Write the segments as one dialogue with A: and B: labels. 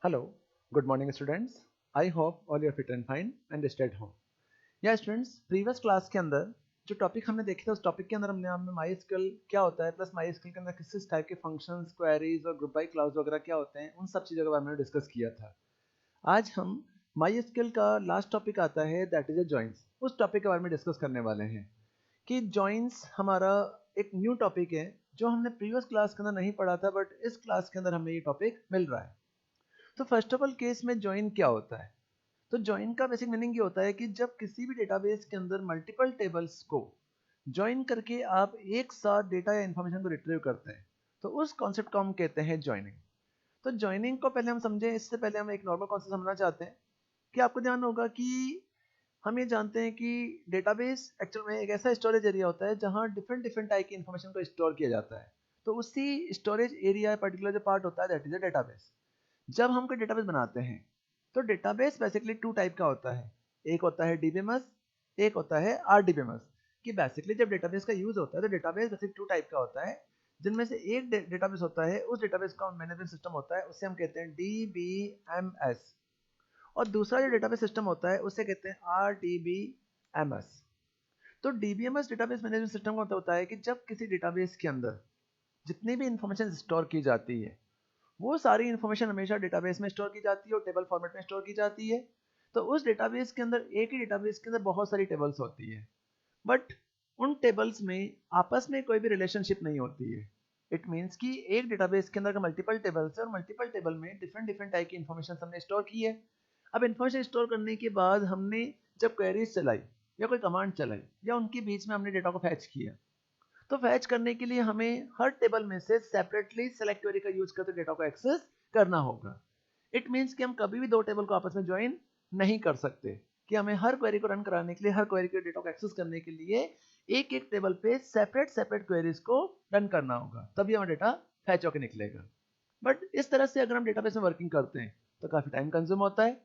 A: Hello, good morning students. I hope all you are fit and fine and stay at home. या students previous class के अंदर जो topic हमने देखे थे उस टॉपिक के अंदर हमने माई स्किल क्या होता है प्लस माई स्किल के अंदर किस किस टाइप के फंक्शंस क्वेरीज और ग्रुप बाई क्लास वगैरह क्या होते हैं उन सब चीज़ों के बारे में डिस्कस किया था। आज हम माई स्किल का लास्ट टॉपिक आता है दैट इज ए जॉइंस। उस टॉपिक के बारे में डिस्कस करने वाले हैं कि जॉइंस हमारा एक न्यू टॉपिक है जो हमने प्रीवियस क्लास के अंदर नहीं पढ़ा था बट इस क्लास के अंदर हमें ये टॉपिक मिल रहा है। तो फर्स्ट ऑफ ऑल केस में ज्वाइन क्या होता है? तो ज्वाइन का बेसिक मीनिंग ये होता है कि जब किसी भी डेटाबेस के अंदर मल्टीपल टेबल्स को ज्वाइन करके आप एक साथ डेटा या इंफॉर्मेशन को रिट्रीव करते हैं तो उस कॉन्सेप्ट को हम कहते हैं ज्वाइनिंग। तो ज्वाइनिंग को पहले हम समझें, इससे पहले हम एक नॉर्मल कॉन्सेप्ट समझना चाहते हैं कि आपको ध्यान होगा कि हम ये जानते हैं कि डेटाबेस एक्चुअल में एक ऐसा स्टोरेज एरिया होता है जहाँ डिफरेंट डिफरेंट टाइप की इंफॉर्मेशन को स्टोर किया जाता है। तो उसी स्टोरेज एरिया पर्टिकुलर जो पार्ट होता है दैट इज अ डेटाबेस। जब हम कोई डेटाबेस बनाते हैं तो डेटाबेस बेसिकली टू टाइप का होता है। एक होता है डीबीएमएस, एक होता है आरडीबीएमएस। कि बेसिकली जब डेटाबेस का यूज होता है तो डेटाबेस बेसिकली टू टाइप का होता है, जिनमें से एक डेटाबेस होता है, उस डेटाबेस का मैनेजमेंट सिस्टम होता है, उसे हम कहते हैं डीबीएमएस। और दूसरा जो डेटाबेस सिस्टम होता है उसे कहते हैं आरडीबीएमएस। तो डीबीएमएस डेटाबेस मैनेजमेंट सिस्टम का होता है कि जब किसी डेटाबेस के अंदर जितनी भी इंफॉर्मेशन स्टोर की जाती है वो सारी इन्फॉर्मेशन हमेशा डेटाबेस में स्टोर की जाती है और टेबल फॉर्मेट में स्टोर की जाती है। तो उस डेटाबेस के अंदर एक ही डेटाबेस के अंदर बहुत सारी टेबल्स होती है बट उन टेबल्स में आपस में कोई भी रिलेशनशिप नहीं होती है। इट मीन्स कि एक डेटाबेस के अंदर का मल्टीपल टेबल्स है और मल्टीपल टेबल में डिफरेंट डिफरेंट टाइप की इन्फॉर्मेशन हमने स्टोर की है। अब इन्फॉर्मेशन स्टोर करने के बाद हमने जब क्वेरीज चलाई या कोई कमांड चलाई या उनके बीच में हमने डेटा को फैच किया, तो फैच करने के लिए हमें हर टेबल में से सेपरेटली सेलेक्ट क्वेरी का यूज करके डेटा को एक्सेस करना होगा। इट मीन्स कि हम कभी भी दो टेबल को आपस में ज्वाइन नहीं कर सकते, कि हमें हर क्वेरी को रन कराने के लिए, हर क्वेरी के डेटा को एक्सेस करने के लिए एक एक टेबल पे सेपरेट सेपरेट क्वेरीज को रन करना होगा, तभी हमारा डेटा फैच होकर निकलेगा। बट इस तरह से अगर हम डेटाबेस में वर्किंग करते हैं तो काफी टाइम कंज्यूम होता है।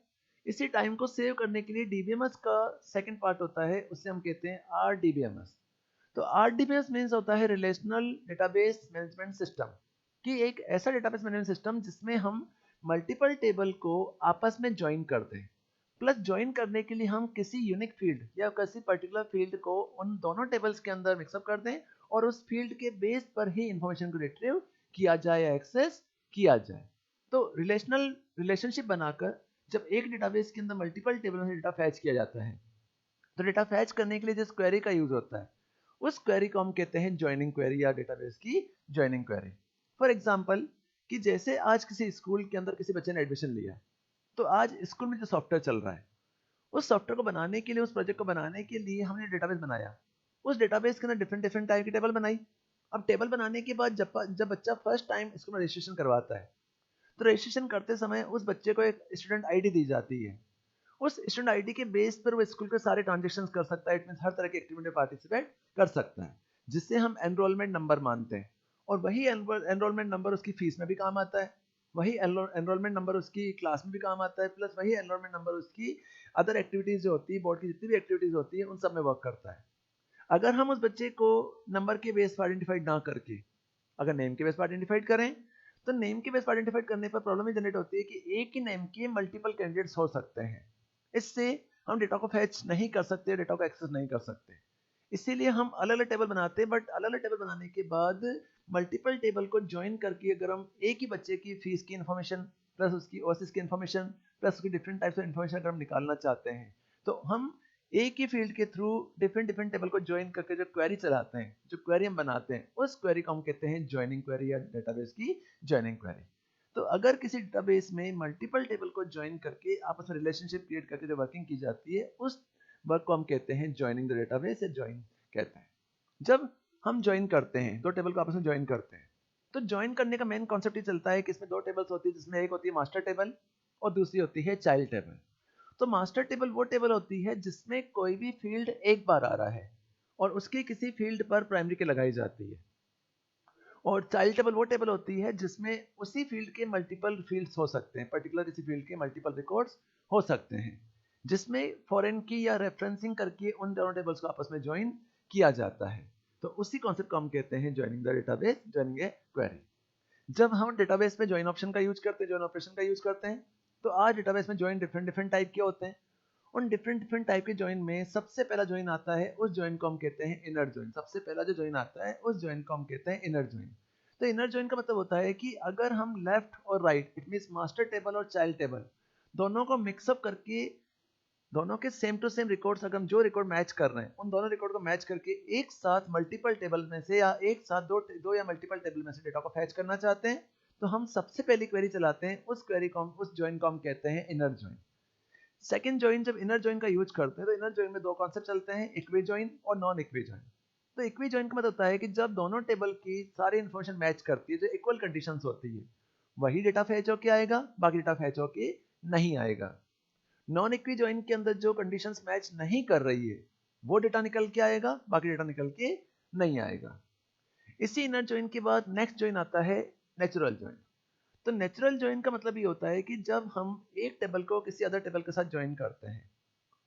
A: इसी टाइम को सेव करने के लिए डीबीएमएस का सेकंड पार्ट होता है, उसे हम कहते हैं आरडीबीएमएस। तो आरडीबीएस मीन्स होता है रिलेशनल डेटाबेस मैनेजमेंट सिस्टम, कि एक ऐसा डेटाबेस मैनेजमेंट सिस्टम जिसमें हम मल्टीपल टेबल को आपस में ज्वाइन करते हैं। प्लस ज्वाइन करने के लिए हम किसी यूनिक फील्ड या किसी पर्टिकुलर फील्ड को उन दोनों टेबल्स के अंदर मिक्सअप कर दें और उस फील्ड के बेस पर ही इंफॉर्मेशन को रिट्रीव किया जाए या एक्सेस किया जाए। तो रिलेशनल रिलेशनशिप बनाकर जब एक डेटाबेस के अंदर मल्टीपल टेबल में डेटा फैच किया जाता है तो डेटा फैच करने के लिए जिस क्वेरी का यूज होता है उस क्वेरी को हम कहते हैं ज्वाइनिंग क्वेरी या डेटाबेस की ज्वाइनिंग क्वेरी। फॉर एग्जांपल, कि जैसे आज किसी स्कूल के अंदर किसी बच्चे ने एडमिशन लिया, तो आज स्कूल में जो सॉफ्टवेयर चल रहा है उस सॉफ्टवेयर को बनाने के लिए, उस प्रोजेक्ट को बनाने के लिए हमने डेटाबेस बनाया। उस डेटाबेस के अंदर डिफरेंट डिफरेंट टाइप की टेबल बनाई। अब टेबल बनाने के बाद जब बच्चा फर्स्ट टाइम स्कूल में रजिस्ट्रेशन करवाता है तो रजिस्ट्रेशन करते समय उस बच्चे को एक स्टूडेंट आईडी दी जाती है। उस स्टूडेंट आईडी के बेस पर वो स्कूल के सारे ट्रांजेक्शन कर सकता है, इट मीन हर तरह की एक्टिविटी में पार्टिसिपेट कर सकता है, जिससे हम एनरोलमेंट नंबर मानते हैं। और वही एनरोलमेंट नंबर उसकी फीस में भी काम आता है, वही एनरोलमेंट नंबर उसकी क्लास में भी काम आता है, प्लस वही एनरोलमेंट नंबर उसकी अदर एक्टिविटीज जो होती है, बोर्ड की जितनी भी एक्टिविटीज होती है उन सब में वर्क करता है। अगर हम उस बच्चे को नंबर के बेस पर आइडेंटिफाइड ना करके अगर नेम के बेस पर आइडेंटिफाइड करें तो नेम के बेस पर आइडेंटिफाइड करने पर प्रॉब्लम ये जनरेट होती है कि एक ही नेम के मल्टीपल कैंडिडेट्स हो सकते हैं। इससे हम डेटा को फैच नहीं कर सकते, डेटा को एक्सेस नहीं कर सकते। इसीलिए हम अलग अलग टेबल बनाते हैं, बट अलग अलग टेबल बनाने के बाद मल्टीपल टेबल को ज्वाइन करके अगर हम एक ही बच्चे की फीस की इन्फॉर्मेशन प्लस उसकी ओसिस की इन्फॉर्मेशन प्लस उसकी डिफरेंट टाइप्स ऑफ इन्फॉर्मेशन अगर हम निकालना चाहते हैं तो हम एक ही फील्ड के थ्रू डिफरेंट डिफरेंट टेबल को ज्वाइन करके जो क्वेरी चलाते हैं, जो क्वेरी हम बनाते हैं, उस क्वेरी को हम कहते हैं ज्वाइनिंग क्वेरी या डेटाबेस की ज्वाइनिंग क्वेरी। तो अगर किसी डेटाबेस में मल्टीपल टेबल को ज्वाइन करके आपस में रिलेशनशिप क्रिएट करके जो वर्किंग की जाती है उस वर्क को हम कहते हैं ज्वाइनिंग द डेटाबेस या ज्वाइन कहते हैं। जब हम ज्वाइन करते हैं, दो टेबल को आपस में ज्वाइन करते हैं, तो ज्वाइन करने का मेन कॉन्सेप्ट ये चलता है कि इसमें दो टेबल्स होती है, जिसमें एक होती है मास्टर टेबल और दूसरी होती है चाइल्ड टेबल। तो मास्टर टेबल वो टेबल होती है जिसमें कोई भी फील्ड एक बार आ रहा है और उसकी किसी फील्ड पर प्राइमरी की लगाई जाती है। और चाइल्ड टेबल वो टेबल होती है जिसमें उसी फील्ड के मल्टीपल फील्ड्स हो सकते हैं, पर्टिकुलर किसी फील्ड के मल्टीपल रिकॉर्ड्स हो सकते हैं, जिसमें फॉरेन की या रेफरेंसिंग करके उन दोनों टेबल्स को आपस में ज्वाइन किया जाता है। तो उसी कॉन्सेप्ट को हम कहते हैं joining the database, joining A query. जब हम डेटाबेस में ज्वाइन ऑप्शन का यूज करते हैं, ज्वाइन ऑपरेशन का यूज करते हैं, तो आज डेटाबेस में ज्वाइन डिफरेंट डिफरेंट टाइप के होते हैं। उन डिफरेंट डिफरेंट टाइप के ज्वाइन में सबसे पहला ज्वाइन आता है, उस ज्वाइन को हम कहते हैं इनर ज्वाइन। सबसे पहला जो ज्वाइन आता है उस ज्वाइन को हम कहते हैं इनर ज्वाइन। तो इनर ज्वाइन का मतलब होता है कि अगर हम लेफ्ट और right, it means master table और चाइल्ड टेबल, दोनों को मिक्सअप करके, दोनों के सेम टू सेम रिकॉर्ड्स, अगर हम जो रिकॉर्ड मैच कर रहे हैं उन दोनों रिकॉर्ड को मैच करके एक साथ मल्टीपल टेबल में से या एक साथ दो या मल्टीपल टेबल में से डेटा को फैच करना चाहते हैं, तो हम सबसे पहली क्वेरी चलाते हैं, उस क्वेरी को उस ज्वाइन को हम कहते हैं इनर ज्वाइन। सेकंड ज्वाइन, जब इनर ज्वाइन का यूज करते हैं तो इनर ज्वाइन में दो कॉन्सेप्ट चलते हैं, इक्वी ज्वाइन और नॉन इक्वी ज्वाइन। तो इक्वी ज्वाइन का मतलब होता है कि जब दोनों टेबल की सारी इंफॉर्मेशन मैच करती है, जो इक्वल कंडीशंस होती है, वही डेटा फैच होके आएगा, बाकी डेटा फैच होके नहीं आएगा। नॉन इक्वी ज्वाइन के अंदर जो कंडीशंस मैच नहीं कर रही है वो डेटा निकल के आएगा, बाकी डेटा निकल के नहीं आएगा। इसी इनर ज्वाइन के बाद नेक्स्ट ज्वाइन आता है नेचुरल ज्वाइन। तो नेचुरल ज्वाइन का मतलब ये होता है कि जब हम एक टेबल को किसी अदर टेबल के साथ ज्वाइन करते हैं,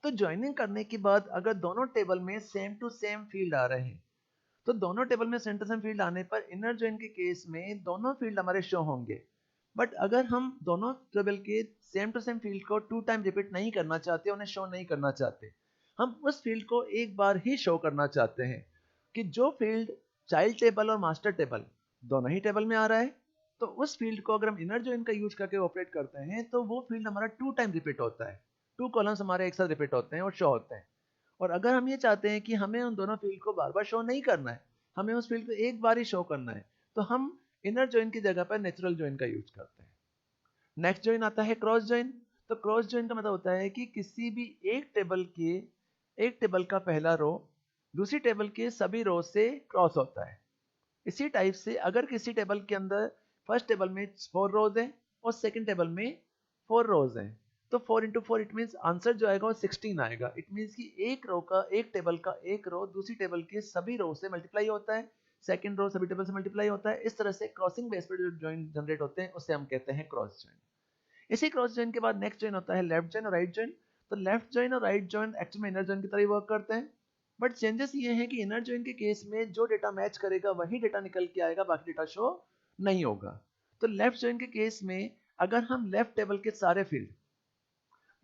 A: तो ज्वाइनिंग करने के बाद अगर दोनों टेबल में सेम टू सेम फील्ड आ रहे हैं, तो दोनों टेबल में सेम टू सेम फील्ड आने पर इनर ज्वाइन के केस में दोनों फील्ड हमारे शो होंगे। बट अगर हम दोनों टेबल के सेम टू सेम फील्ड को 2 टाइम रिपीट नहीं करना चाहते, उन्हें शो नहीं करना चाहते, हम उस फील्ड को एक बार ही शो करना चाहते हैं कि जो फील्ड चाइल्ड टेबल और मास्टर टेबल दोनों ही टेबल में आ रहा है, तो उस फील्ड को अगर हम इनर ज्वाइन का यूज करके ऑपरेट करते हैं तो वो फील्ड हमारा 2 टाइम रिपीट होता है, 2 कॉलम्स हमारे एक साथ रिपीट होते हैं और शो होते हैं। और अगर हम ये चाहते हैं कि हमें उन दोनों फील्ड को बार बार शो नहीं करना है, हमें उस फील्ड को एक बार ही शो करना है, तो हम इनर ज्वाइन की जगह पर नेचुरल ज्वाइन का यूज करते हैं। नेक्स्ट ज्वाइन आता है क्रॉस ज्वाइन। तो क्रॉस ज्वाइन का मतलब होता है कि किसी भी एक टेबल का पहला रो दूसरी टेबल के सभी रो से क्रॉस होता है। इसी टाइप से अगर किसी टेबल के अंदर फर्स्ट टेबल में 4 रोज हैं और सेकंड टेबल में 4 रोज हैं, तो 4 इंटू 4 इट मीन्स आंसर जो आएगा वो 16 आएगा। इट मीन्स कि एक टेबल का एक रो दूसरी टेबल के सभी रो से मल्टीप्लाई होता है, सेकंड रो सभी टेबल से मल्टीप्लाई होता है। इस तरह से क्रॉसिंग बेस पर जो ज्वाइन जनरेट होते हैं उसे हम कहते हैं क्रॉस ज्वाइन। इसी क्रॉस ज्वाइन के बाद नेक्स्ट ज्वाइन होता है लेफ्ट ज्वाइन और राइट ज्वाइन। तो लेफ्ट ज्वाइन और राइट ज्वाइन एक्चुअली में इनर ज्वाइन की तरह वर्क करते हैं, बट चेंजेस ये हैं कि इनर ज्वाइन के केस में जो डेटा मैच करेगा वही डेटा निकल के आएगा, बाकी डेटा शो नहीं होगा। तो लेफ्ट ज्वाइन के केस में अगर हम लेफ्ट टेबल के सारे फील्ड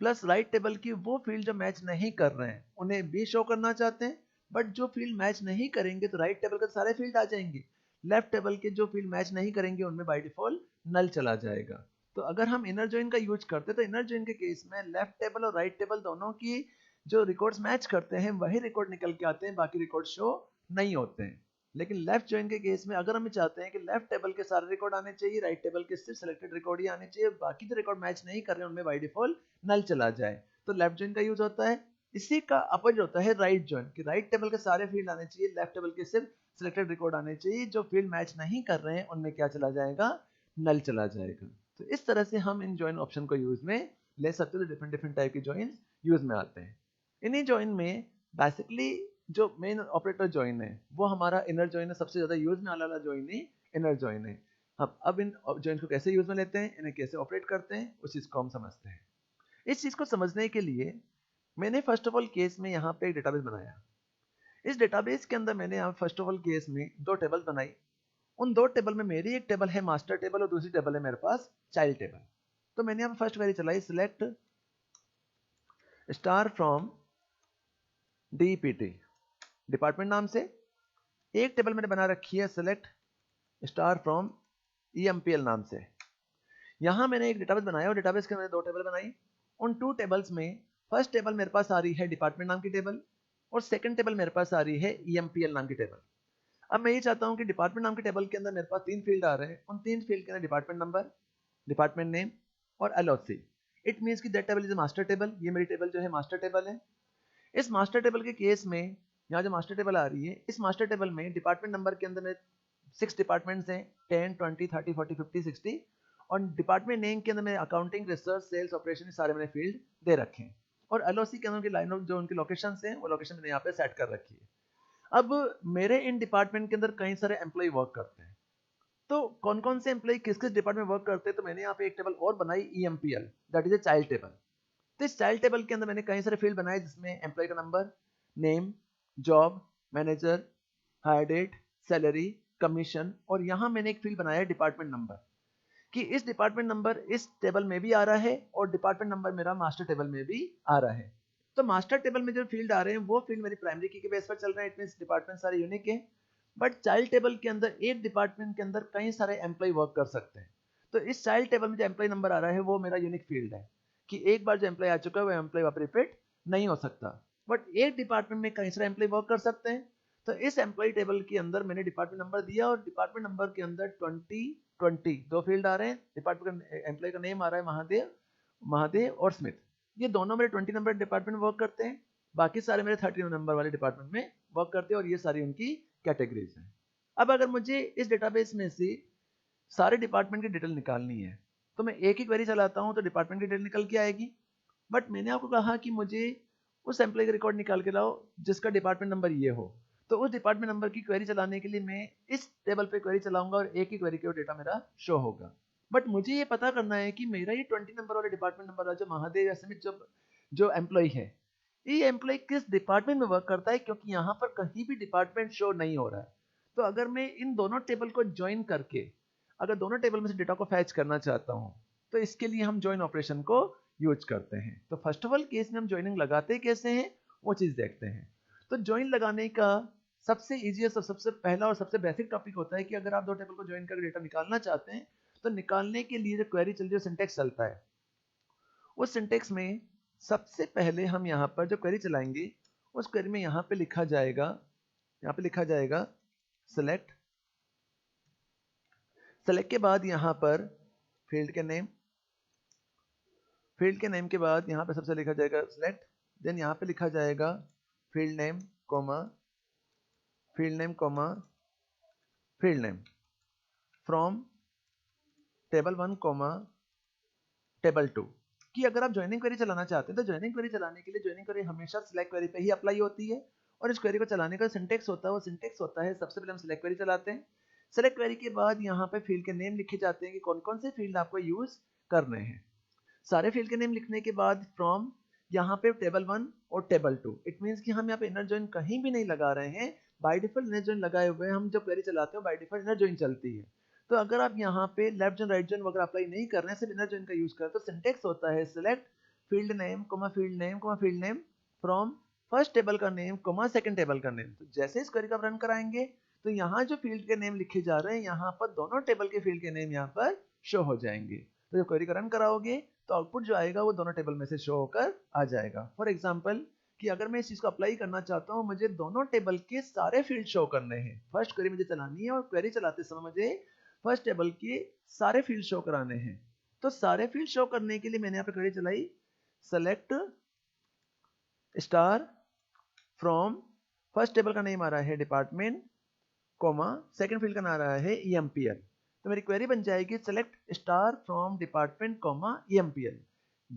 A: प्लस राइट टेबल की वो फील्ड जो मैच नहीं कर रहे हैं उन्हें भी शो करना चाहते हैं, बट जो फील्ड मैच नहीं करेंगे तो राइट टेबल के सारे फील्ड आ जाएंगे, लेफ्ट टेबल के जो फील्ड मैच नहीं करेंगे उनमें बाय डिफॉल्ट नल चला जाएगा। तो अगर हम इनर जॉइन का यूज करते हैं तो इनर जॉइन के केस में लेफ्ट टेबल और राइट टेबल दोनों की जो रिकॉर्ड्स मैच करते हैं वही रिकॉर्ड निकल के आते हैं, बाकी रिकॉर्ड शो नहीं होते हैं। लेकिन लेफ्ट जॉइन के केस में अगर हम चाहते हैं कि लेफ्ट टेबल के सारे रिकॉर्ड आने चाहिए, राइट टेबल के सिर्फ सिलेक्टेड रिकॉर्ड ही आने चाहिए, बाकी जो रिकॉर्ड मैच नहीं कर रहे हैं उनमें बाय डिफॉल्ट नल चला जाए, तो लेफ्ट जॉइन का यूज होता है। इसी का अपोजिट होता है राइट जॉइन, कि राइट टेबल के सारे फील्ड आने चाहिए, लेफ्ट टेबल के सिर्फ सिलेक्टेड रिकॉर्ड आने चाहिए, जो फील्ड मैच नहीं कर रहे हैं उनमें क्या चला जाएगा, नल चला जाएगा। तो इस तरह से हम इन जॉइन ऑप्शन को यूज में ले सकते हो, डिफरेंट डिफरेंट टाइप के जॉइन यूज में आते हैं। इन्हीं जॉइन में बेसिकली जो मेन ऑपरेटर जॉइन है वो हमारा इनर जॉइन है, सबसे ज्यादा यूज में आने वाला जॉइन ही इनर जॉइन है। हम अब इन जॉइन को कैसे यूज में लेते हैं, इन्हें कैसे ऑपरेट करते हैं, उस चीज को हम समझते हैं। इस चीज को समझने के लिए मैंने फर्स्ट ऑफ ऑल केस में यहाँ पे एक डेटाबेस बनाया। इस डेटाबेस के अंदर मैंने यहाँ फर्स्ट ऑफ ऑल केस में 2 टेबल बनाई। उन 2 टेबल में मेरी एक टेबल है मास्टर टेबल और दूसरी टेबल है मेरे पास चाइल्ड टेबल। तो मैंने यहाँ फर्स्ट क्वेरी चलाई, select star from DPT, department नाम से। एक टेबल मैंने बना रखी है सिलेक्ट स्टार फ्रॉम ईएमपीएल नाम से। यहाँ मैंने एक डेटाबेस बनाया और डेटाबेस के मैंने 2 टेबल बनाई। उन 2 टेबल्स में फर्स्ट टेबल मेरे पास आ रही है डिपार्टमेंट नाम की टेबल और सेकंड टेबल मेरे पास आ रही है ईएमपीएल नाम की टेबल। अब मैं ये चाहता हूँ कि डिपार्टमेंट नाम की टेबल के अंदर मेरे पास 3 फील्ड आ रहे हैं, उन 3 फील्ड के अंदर डिपार्टमेंट नंबर, डिपार्टमेंट नेम और एलओसी। इट मीन्स कि that table is master table. ये मेरी टेबल जो है मास्टर टेबल है। इस मास्टर टेबल के केस में यहाँ जो मास्टर टेबल आ रही है, इस मास्टर टेबल में डिपार्टमेंट नंबर के अंदर 6 डिपार्टमेंट्स हैं, 10, 20, 30, 40, 50, 60। और डिपार्टमेंट नेम के अंदर में अकाउंटिंग, रिसर्च, सेल्स, ऑपरेशन सारे मैंने फील्ड दे रखे हैं। और एलओसी के अंदर की लाइन ऑफ जो उनकी लोकेशन है वो लोकेशन मैंने यहाँ पे सेट कर रखी है। अब मेरे इन डिपार्टमेंट के अंदर कई सारे एम्प्लॉय वर्क करते हैं, तो कौन कौन से एम्प्लॉय किस किस डिपार्टमेंट वर्क करते हैं, तो मैंने यहाँ पे एक टेबल और बनाई EMPL, that is a child table. तो इस चाइल्ड टेबल के अंदर मैंने कई सारे फील्ड बनाए जिसमें एम्प्लॉय का number, name, job, manager, hire date, salary, commission, और यहाँ मैंने एक फील्ड बनाया है डिपार्टमेंट नंबर, कि इस डिपार्टमेंट नंबर इस टेबल में भी आ रहा है और डिपार्टमेंट नंबर मेरा मास्टर टेबल में भी आ रहा है। तो मास्टर टेबल में जो फील्ड आ रहे हैं वो फील्ड मेरी प्राइमरी की के बेस पर चल रहे हैं, इट मींस डिपार्टमेंट सारे यूनिक है। बट चाइल्ड टेबल के अंदर एक डिपार्टमेंट के अंदर कई सारे एम्प्लॉय वर्क कर सकते हैं। तो इस चाइल्ड टेबल में जो एम्प्लॉय नंबर आ रहा है वो मेरा यूनिक फील्ड है, कि एक बार जो एम्प्लॉय आ चुका है वो एम्प्लॉय वापस रिपीट नहीं हो सकता। बट एक डिपार्टमेंट में कई सारे एम्प्लॉय वर्क कर सकते हैं। तो इस एम्प्लॉय टेबल के अंदर मैंने डिपार्टमेंट नंबर दिया और डिपार्टमेंट नंबर के अंदर 20 दो फील्ड आ रहे हैं। डिपार्टमेंट का एम्प्लॉय का नेम आ रहा है महादेव और स्मिथ। ये दोनों मेरे 20 नंबर डिपार्टमेंट वर्क करते हैं, बाकी सारे मेरे 30 नंबर वाले डिपार्टमेंट में वर्क करते हैं, और ये सारी उनकी कैटेगरीज हैं। अब अगर मुझे इस डेटाबेस में से सारे डिपार्टमेंट की डिटेल निकालनी है तो मैं एक ही क्वेरी चलाता हूं तो डिपार्टमेंट की डिटेल निकल के आएगी। बट मैंने आपको कहा कि मुझे उस एम्प्लॉय का रिकॉर्ड निकाल के लाओ जिसका डिपार्टमेंट नंबर ये हो, तो उस डिपार्टमेंट नंबर की क्वेरी चलाने के लिए मैं इस टेबल पे क्वेरी चलाऊंगा और एक ही क्वेरी के डेटा मेरा शो होगा। बट मुझे ये पता करना है कि मेरा ये 20 नंबर वाला डिपार्टमेंट नंबर है जो महादेव या समित जो एम्प्लॉय है, ये एम्प्लॉय किस डिपार्टमेंट में वर्क करता है, क्योंकि यहाँ पर कहीं भी डिपार्टमेंट शो नहीं हो रहा है। तो अगर मैं इन दोनों टेबल को ज्वाइन करके अगर दोनों टेबल में से डेटा को फैच करना चाहता हूँ तो इसके लिए हम ज्वाइन ऑपरेशन को यूज करते हैं। तो फर्स्ट ऑफ ऑल केस में हम ज्वाइनिंग लगाते कैसे हैं वो चीज देखते हैं। तो ज्वाइन लगाने का सबसे इजीएस्ट और सबसे पहला और सबसे बेसिक टॉपिक होता है कि अगर आप दो टेबल को ज्वाइन करके डेटा निकालना चाहते हैं तो निकालने के लिए जो क्वेरी चल रही है सिंटेक्स चलता है। उस सिंटेक्स में सबसे पहले हम यहाँ पर जो क्वेरी चलाएंगे उस क्वेरी में यहाँ पे लिखा जाएगा सेलेक्ट के बाद यहाँ पर फील्ड के नेम के बाद यहाँ पे सबसे लिखा जाएगा सेलेक्ट, देन यहाँ पे लिखा जाएगा field name from table 1 table 2। कि अगर आप ज्वाइनिंग क्वेरी चलाना चाहते हैं तो ज्वाइनिंग क्वेरी चलाने के लिए ज्वाइनिंग क्वेरी हमेशा सिलेक्ट क्वेरी पे ही अप्लाई होती है, और इस क्वेरी को चलाने का सिंटेक्स होता है, वो सिंटेक्स होता है सबसे पहले हम सिलेक्ट क्वेरी चलाते हैं। सिलेक्ट क्वेरी के बाद यहाँ पे फील्ड के नेम लिखे जाते हैं कि कौन कौन से फील्ड आपको यूज करने हैं। सारे फील्ड के नेम लिखने के बाद फ्रॉम यहाँ पे टेबल 1 और टेबल 2, इट मींस कि हम यहाँ पे इनर जॉइन कहीं भी नहीं लगा रहे हैं, बाय डिफॉल्ट इनर जॉइन लगाए हुए हैं। हम जब क्वेरी चलाते हैं बाय डिफॉल्ट इनर जॉइन चलती है। तो अगर आप यहाँ पे लेफ्ट जॉइन राइट जॉइन वगैरह अप्लाई नहीं कर रहे हैं, सिर्फ इनर जॉइन का यूज कर तो सिंटेक्स होता है select field name from first table का नेम सेकंड टेबल का नेम। तो जैसे इस क्वेरी का रन कराएंगे तो यहाँ जो फील्ड के नेम लिखे जा रहे हैं यहाँ पर दोनों टेबल के फील्ड के नेम यहाँ पर शो हो जाएंगे। तो जब क्वेरी का रन कराओगे तो आउटपुट जो आएगा वो दोनों टेबल में से शो होकर आ जाएगा। फॉर एग्जाम्पल कि अगर मैं इस चीज को अप्लाई करना चाहता हूँ, मुझे दोनों टेबल के सारे फील्ड शो करने हैं। फर्स्ट क्वेरी मुझे चलानी है और क्वेरी चलाते समय मुझे फर्स्ट टेबल के सारे फील्ड शो कराने हैं। तो सारे फील्ड शो करने के लिए मैंने यहाँ पे क्वेरी चलाई select star from first table का नेम आ रहा है डिपार्टमेंट सेकंड फील्ड का नाम आ रहा है EMPL। तो मेरी क्वेरी बन जाएगी select star from department EMPL।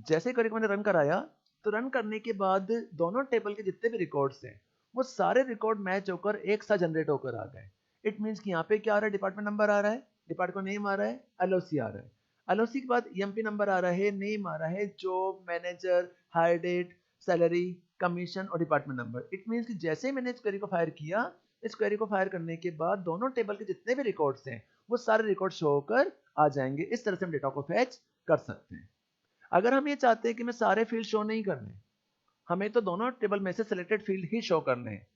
A: जैसे क्वेरी को मैंने रन कराया तो रन करने के बाद दोनों टेबल के जितने भी रिकॉर्ड्स हैं वो सारे रिकॉर्ड मैच होकर एक साथ जनरेट होकर आ गए। इट मींस कि यहाँ पे क्या आ रहा है, डिपार्टमेंट नंबर आ रहा है, डिपार्टमेंट नेम आ रहा है, LOC आ रहा है, LOC के बाद EMP नंबर आ रहा है, नेम आ रहा है, job, manager, hire date, salary, commission और डिपार्टमेंट नंबर। इट मींस कि जैसे ही मैंने इस क्वेरी को फायर किया, इस क्वेरी को फायर करने के बाद दोनों टेबल के जितने भी रिकॉर्ड्स हैं वो सारे रिकॉर्ड शो होकर आ जाएंगे। इस तरह से हम डेटा को फैच कर सकते हैं। अगर हम ये चाहते हैं कि मैं सारे फील्ड शो नहीं करने, हमें तो दोनों टेबल में से सिलेक्टेड फील्ड ही शो करने हैं,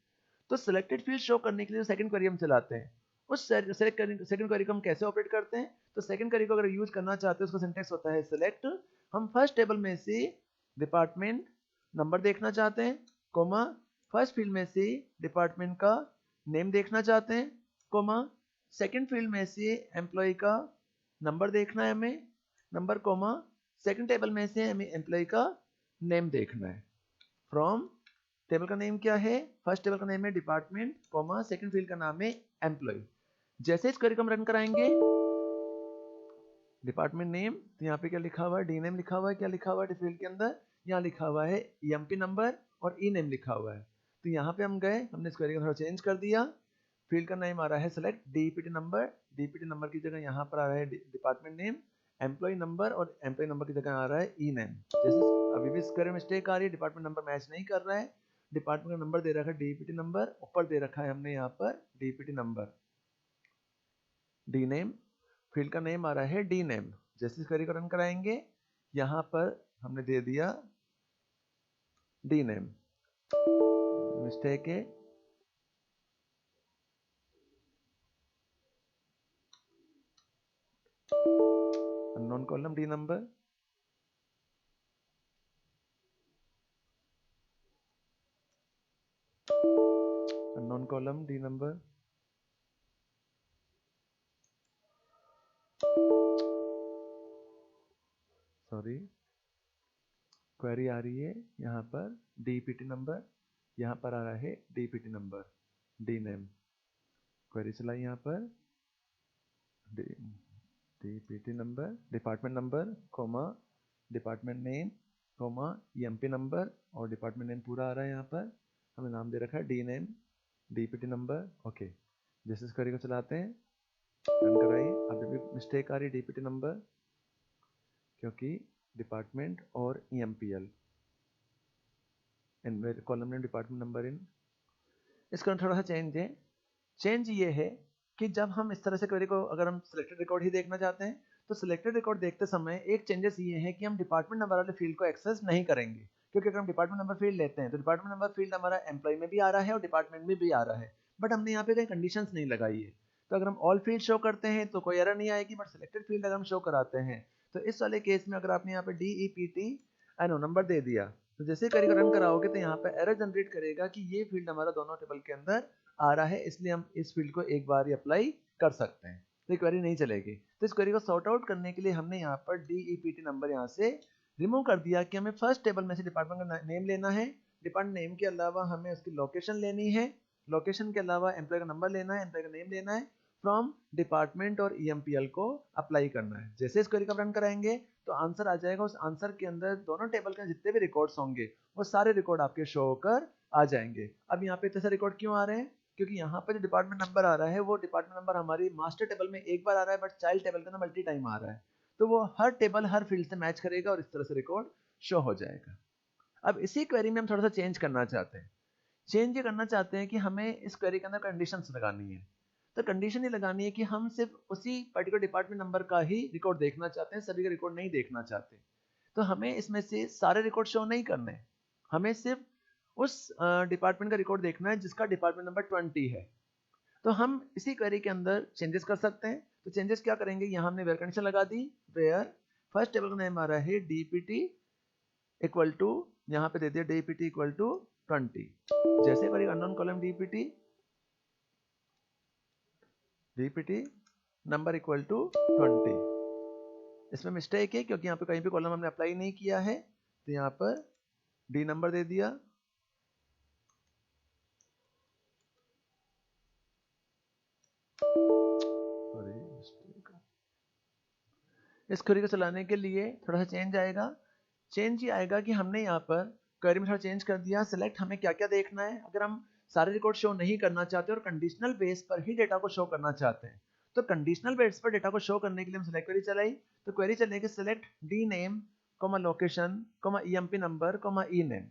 A: तो सिलेक्टेड फील्ड शो करने के लिए सेकंड क्वेरी हम चलाते हैं। उस सेकंड क्वेरी को हम कैसे ऑपरेट करते हैं, तो सेकंड क्वेरी को अगर यूज करना चाहते हैं उसका सिंटेक्स होता है सिलेक्ट, हम फर्स्ट टेबल में से डिपार्टमेंट नंबर देखना चाहते हैं, फर्स्ट फील्ड में से डिपार्टमेंट का नेम देखना चाहते हैं, सेकंड फील्ड में से एम्प्लॉय का नंबर देखना है हमें, नंबर सेकंड टेबल में से हमें एम्प्लॉय का नेम देखना है। फ्रॉम टेबल का नेम क्या है, फर्स्ट टेबल का नेम है डिपार्टमेंट, सेकंड फील्ड का नाम है एम्प्लॉय। जैसे इस क्वेरी को हम रन कराएंगे डिपार्टमेंट नेम, तो यहाँ पे क्या लिखा हुआ है, डी नेम लिखा हुआ है, क्या लिखा हुआ है फील्ड के अंदर, यहाँ लिखा हुआ है EMP नंबर और ई नेम लिखा हुआ है। तो यहाँ पे हम गए, हमने इस क्वेरी को थोड़ा चेंज कर दिया, फील्ड का नेम आ रहा है सेलेक्ट DPT नंबर की जगह यहाँ पर आ रहा है डिपार्टमेंट नेम, एम्प्लॉय नंबर और एम्प्लॉय नंबर की जगह आ रहा है ई नेम। जैसे अभी भी इस क्वेरी में मिस्टेक आ रही है, डिपार्टमेंट नंबर मैच नहीं कर रहा है, डिपार्टमेंट का नंबर दे रखा है DPT नंबर, ऊपर दे रखा है हमने यहाँ पर DPT number. D name, field का नेम आ रहा है डी नेम। जैसे इस क्वेरी को रन कराएंगे, यहाँ पर हमने दे दिया डी नेम, मिस्टेक है, unknown column D number, unknown column D number, sorry query आ रही है यहाँ पर डीपीटी नंबर, यहाँ पर आ रहा है DPT number, D name. Query चलाई यहाँ पर DPT number, department number comma department name comma EMP number, और डिपार्टमेंट नेम पूरा आ रहा है यहाँ पर, हमें नाम दे रखा है D name DPT number. Okay, जैसे इस क्वेरी को चलाते हैं, रन कराइए, अभी भी मिस्टेक आ रही है डीपीटी नंबर, क्योंकि डिपार्टमेंट और EMPL in column name department number in. इसका थोड़ा सा चेंज है। चेंज ये है कि जब हम इस तरह से क्वेरी को, अगर हम सिलेक्टेड रिकॉर्ड ही देखना चाहते हैं, तो सिलेक्टेड रिकॉर्ड देखते समय एक चेंजेस ये है कि हम डिपार्टमेंट नंबर वाले फील्ड को एक्सेस नहीं करेंगे, क्योंकि अगर हम डिपार्टमेंट नंबर फील्ड लेते हैं तो डिपार्टमेंट नंबर फील्ड हमारा एम्प्लॉय में भी आ रहा है और डिपार्टमेंट में भी आ रहा है, बट हमने यहाँ पे कहीं कंडीशंस नहीं लगाई है। तो अगर हम ऑल फील्ड शो करते हैं तो कोई एरर नहीं आएगी, बट सिलेक्टेड फील्ड अगर हम शो कराते हैं तो इस वाले केस में अगर आपने यहाँ पे DEPT एनो नंबर दे दिया, तो जैसे क्वेरी को रन कराओगे तो यहाँ पे एरर जनरेट करेगा कि ये फील्ड हमारा दोनों टेबल के अंदर आ रहा है, इसलिए हम इस फील्ड को एक बार ही अप्लाई कर सकते हैं, तो क्वेरी नहीं चलेगी। तो इस क्वेरी को सॉर्ट आउट करने के लिए हमने यहाँ पर DEPT नंबर यहाँ से रिमूव कर दिया कि हमें फर्स्ट टेबल में से डिपार्टमेंट का नेम लेना है, डिपार्टमेंट नेम के अलावा हमें उसकी लोकेशन लेनी है, लोकेशन के अलावा एम्प्लॉय का नंबर लेना है, एम्प्लॉय का नेम लेना है, फ्रॉम डिपार्टमेंट और EMPL को अप्लाई करना है। जैसे इस क्वेरी का रन कराएंगे तो आंसर आ जाएगा, उस आंसर के अंदर दोनों टेबल के जितने भी रिकॉर्ड्स होंगे वो सारे रिकॉर्ड आपके शो होकर आ जाएंगे। अब यहाँ पे इतने सारे रिकॉर्ड क्यों आ रहे हैं? क्योंकि यहाँ पे जो डिपार्टमेंट नंबर आ रहा है वो डिपार्टमेंट नंबर हमारी मास्टर टेबल में एक बार आ रहा है, बट चाइल्ड टेबल के अंदर मल्टी टाइम आ रहा है, तो वो हर टेबल हर फील्ड से मैच करेगा और इस तरह से रिकॉर्ड शो हो जाएगा। अब इसी क्वेरी में हम थोड़ा सा चेंज करना चाहते हैं। चेंज ये करना चाहते हैं कि हमें इस क्वेरी के अंदर कंडीशंस लगानी है। तो कंडीशन ये लगानी है कि हम सिर्फ उसी पर्टिकुलर डिपार्टमेंट नंबर का ही रिकॉर्ड देखना चाहते हैं, सभी का रिकॉर्ड नहीं देखना चाहते। तो हमें इसमें से सारे रिकॉर्ड शो नहीं करने, हमें सिर्फ उस डिपार्टमेंट का रिकॉर्ड देखना है जिसका डिपार्टमेंट नंबर 20 है। तो हम इसी क्वेरी के अंदर चेंजेस कर सकते हैं। तो चेंजेस क्या करेंगे, यहाँ हमने वेयर कंडीशन लगा दी, वेयर फर्स्ट टेबल का नेम आ रहा है DPT इक्वल टू, यहाँ पे दे दिया DPT इक्वल टू 20। जैसे करेंगे unknown column DPT number equal to 20। इसमें मिस्टेक है क्योंकि यहाँ पे कहीं भी कॉलम हमने अप्लाई नहीं किया है, तो यहाँ पर डी नंबर दे दिया, इस क्वेरी को चलाने के लिए थोड़ा सा चेंज आएगा। चेंज ये आएगा कि हमने यहाँ पर क्वेरी में थोड़ा चेंज कर दिया, सिलेक्ट हमें क्या क्या देखना है। अगर हम सारे रिकॉर्ड शो नहीं करना चाहते और कंडीशनल बेस पर ही डेटा को शो करना चाहते हैं, तो कंडीशनल बेस पर डेटा को शो करने के लिए हम सिलेक्ट क्वेरी चलाई। तो क्वेरी चलेगी select D name comma location comma EMP number comma E name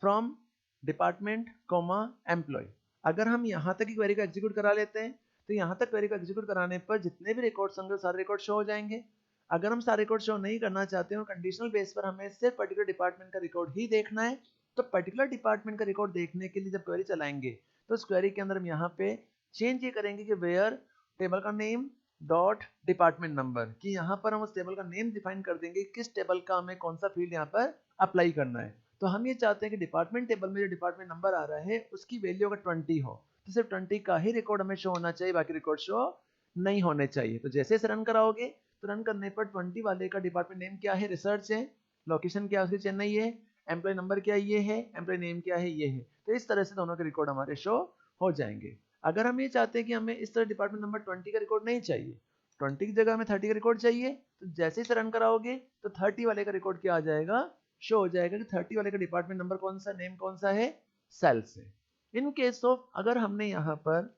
A: from department comma employ. अगर हम यहाँ तक की क्वेरी को एग्जीक्यूट करा लेते हैं तो यहाँ तक क्वेरी को एग्जीक्यूट कराने पर जितने भी रिकॉर्ड्स होंगे सारे रिकॉर्ड शो हो जाएंगे। अगर हम सारे रिकॉर्ड शो नहीं करना चाहते हैं और कंडीशनल बेस पर हमें सिर्फ पर्टिकुलर डिपार्टमेंट का रिकॉर्ड ही देखना है, तो पर्टिकुलर डिपार्टमेंट का रिकॉर्ड देखने के लिए जब क्वेरी चलाएंगे तो उस क्वेरी के अंदर हम यहाँ पे चेंज ये करेंगे कि वेयर टेबल का नेम डॉट डिपार्टमेंट नंबर, कि यहाँ पर हम उस टेबल का नेम डिफाइन कर देंगे किस टेबल का हमें कौन सा फील्ड यहाँ पर अप्लाई करना है। तो हम ये चाहते हैं कि डिपार्टमेंट टेबल में जो डिपार्टमेंट नंबर आ रहा है उसकी वैल्यू अगर 20 हो तो सिर्फ 20 का ही रिकॉर्ड हमें शो होना चाहिए, बाकी रिकॉर्ड शो नहीं होने चाहिए। तो जैसे रन कराओगे तो रन करने पर 20 वाले का डिपार्टमेंट नेम क्या है, रिसर्च है, लोकेशन क्या है उसकी चेन्नई है, एम्प्लॉय नंबर क्या ये है, एम्प्लॉय नेम क्या है ये है। तो इस तरह से दोनों के रिकॉर्ड हमारे शो हो जाएंगे। अगर हम ये चाहते हैं कि हमें इस तरह डिपार्टमेंट नंबर 20 का रिकॉर्ड नहीं चाहिए, 20 की जगह हमें 30 का रिकॉर्ड चाहिए, तो जैसे ही रन कराओगे तो 30 वाले का रिकॉर्ड क्या आ जाएगा, शो हो जाएगा कि 30 वाले का डिपार्टमेंट नंबर कौन सा, नेम कौन सा है, सेल्स है। इन केस ऑफ अगर हमने यहाँ पर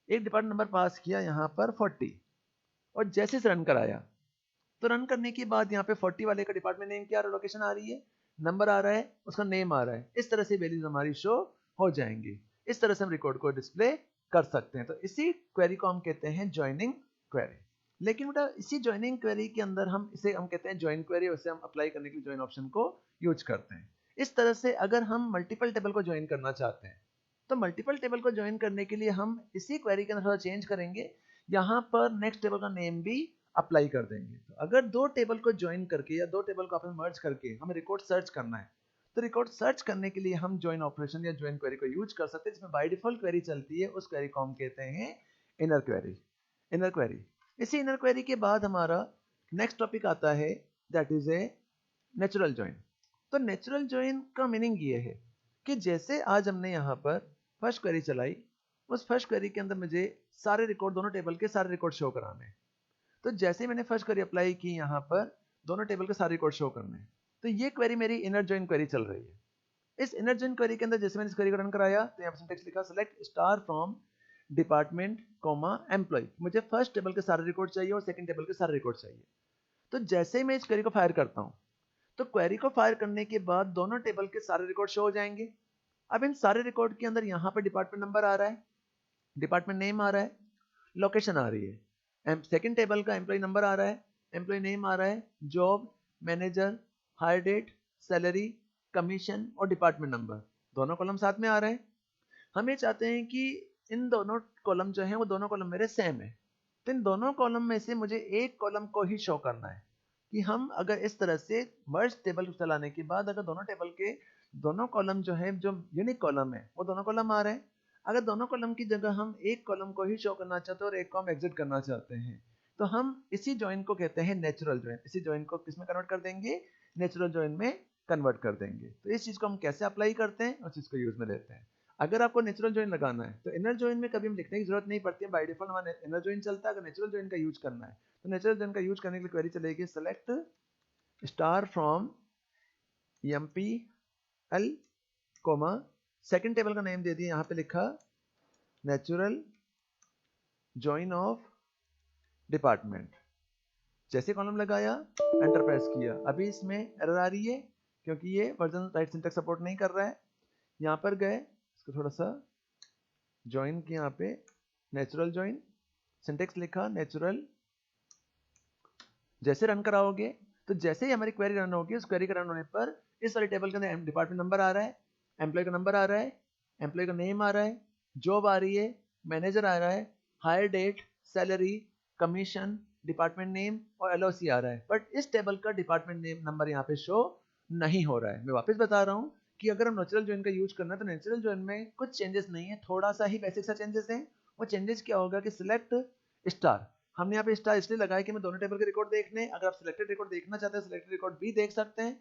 A: एक डिपार्टमेंट नंबर पास किया यहाँ पर 40 और जैसे रन कराया तो रन करने के बाद यहाँ पे 40 वाले का डिपार्टमेंट नेम क्या आ रहा है, लोकेशन आ रही है, नंबर आ रहा है, उसका नेम आ रहा है, इस तरह से वैल्यूज हमारी शो हो जाएंगी। इस तरह से हम रिकॉर्ड को डिस्प्ले कर सकते हैं। तो इसी क्वेरी को हम कहते हैं ज्वाइनिंग क्वेरी। लेकिन बेटा इसी ज्वाइनिंग क्वेरी के अंदर हम इसे हम कहते हैं ज्वाइन क्वेरी, उसे हम अप्लाई करने के लिए ज्वाइन ऑप्शन को यूज करते हैं। इस तरह से अगर हम मल्टीपल टेबल को ज्वाइन करना चाहते हैं तो मल्टीपल टेबल को ज्वाइन करने के लिए हम इसी क्वेरी के अंदर थोड़ा चेंज करेंगे, यहाँ पर नेक्स्ट टेबल का नेम भी अप्लाई कर देंगे। तो अगर दो टेबल को ज्वाइन करके या दो टेबल को आपस में मर्ज करके हमें रिकॉर्ड सर्च करना है तो रिकॉर्ड सर्च करने के लिए हम ज्वाइन ऑपरेशन या ज्वाइन क्वेरी को यूज कर सकते हैं, जिसमें बाय डिफॉल्ट क्वेरी चलती है उस क्वेरी को हम कहते हैं इनर क्वेरी। इनर क्वेरी, इसी इनर क्वेरी के बाद हमारा नेक्स्ट टॉपिक आता है that is a natural join. तो नेचुरल ज्वाइन का मीनिंग ये है कि जैसे आज हमने यहाँ पर फर्स्ट क्वेरी चलाई, उस फर्स्ट क्वेरी के अंदर मुझे सारे रिकॉर्ड, दोनों टेबल के सारे रिकॉर्ड शो कराने हैं। तो जैसे मैंने फर्स्ट क्वेरी अप्लाई की, यहाँ पर दोनों टेबल के सारे रिकॉर्ड शो करने हैं, तो ये क्वेरी मेरी इनर ज्वाइन क्वेरी चल रही है। इस इनर ज्वाइन क्वेरी के अंदर जैसे मैंने इस क्वेरी को रन कराया तो यहाँ पर सिंटैक्स लिखा select star from department comma employ. मुझे फर्स्ट टेबल के सारे रिकॉर्ड चाहिए और सेकंड टेबल के सारे रिकॉर्ड चाहिए। तो जैसे ही मैं इस क्वेरी को फायर करता हूँ तो क्वेरी को फायर करने के बाद दोनों टेबल के सारे रिकॉर्ड शो हो जाएंगे। अब इन सारे रिकॉर्ड के अंदर यहाँ पर डिपार्टमेंट नंबर आ रहा है, डिपार्टमेंट नेम आ रहा है, लोकेशन आ रही है, सेकंड टेबल का एम्प्लॉय नंबर आ रहा है, एम्प्लॉय नेम आ रहा है, job, manager, hire date, salary, commission और डिपार्टमेंट नंबर, दोनों कॉलम साथ में आ रहे हैं। हम ये चाहते हैं कि इन दोनों कॉलम जो हैं वो दोनों कॉलम मेरे सेम है, तो इन दोनों कॉलम में से मुझे एक कॉलम को ही शो करना है। कि हम अगर इस तरह से मर्ज टेबल चलाने के बाद अगर दोनों टेबल के दोनों कॉलम जो है, जो यूनिक कॉलम है, वो दोनों कॉलम आ रहे हैं, अगर दोनों कॉलम की जगह हम एक कॉलम को ही शो करना चाहते हैं और एक को हम एग्जिट करना चाहते हैं, तो हम इसी ज्वाइन को कहते हैं नेचुरल ज्वाइन। इसी ज्वाइन को किस में कन्वर्ट कर देंगे? नेचुरल ज्वाइन में कन्वर्ट कर देंगे। तो इस चीज को हम कैसे अप्लाई करते हैं, उस चीज को यूज में लेते हैं। अगर आपको नेचुरल ज्वाइन लगाना है तो इनर ज्वाइन में कभी हम लिखने की जरूरत नहीं पड़ती है, बाय डिफॉल्ट हमारा इनर ज्वाइन चलता है। अगर नेचुरल ज्वाइन का यूज करना है तो नेचुरल ज्वाइन का यूज करने के लिए क्वेरी चलेगी select star from EMPL comma, second table का नेम दे दिया, यहाँ पे लिखा नेचुरल ज्वाइन ऑफ डिपार्टमेंट। जैसे कॉलम लगाया, एंटर प्रेस किया, अभी इसमें एरर आ रही है क्योंकि ये वर्जन राइट सिंटैक्स सपोर्ट नहीं कर रहा है। यहाँ पर गए, इसको थोड़ा सा ज्वाइन किया, यहाँ पे नेचुरल ज्वाइन, सिंटैक्स लिखा नेचुरल। जैसे रन कराओगे तो जैसे ही हमारी क्वेरी रन होगी, उस क्वेरी के रन होने पर इस वाले टेबल के अंदर डिपार्टमेंट नंबर आ रहा है, एम्प्लॉय का नंबर आ रहा है, एम्प्लॉय का नेम आ रहा है, जॉब आ रही है, मैनेजर आ रहा है, hire date, salary, commission, department name और एलओसी आ रहा है। बट इस टेबल का डिपार्टमेंट नेम नंबर यहाँ पे शो नहीं हो रहा है। मैं वापस बता रहा हूँ कि अगर हम नेचुरल ज्वाइन का यूज करना है तो नेचुरल ज्वाइन में कुछ चेंजेस नहीं है, थोड़ा सा ही बेसिक सा चेंजेस है। वो चेंजेस क्या होगा कि सिलेक्ट स्टार, हमने यहाँ पे स्टार इसलिए लगाया कि मैं दोनों टेबल के रिकॉर्ड देखने, अगर आप सिलेक्टेड रिकॉर्ड देखना चाहते हैं सिलेक्टेड रिकॉर्ड भी देख सकते हैं।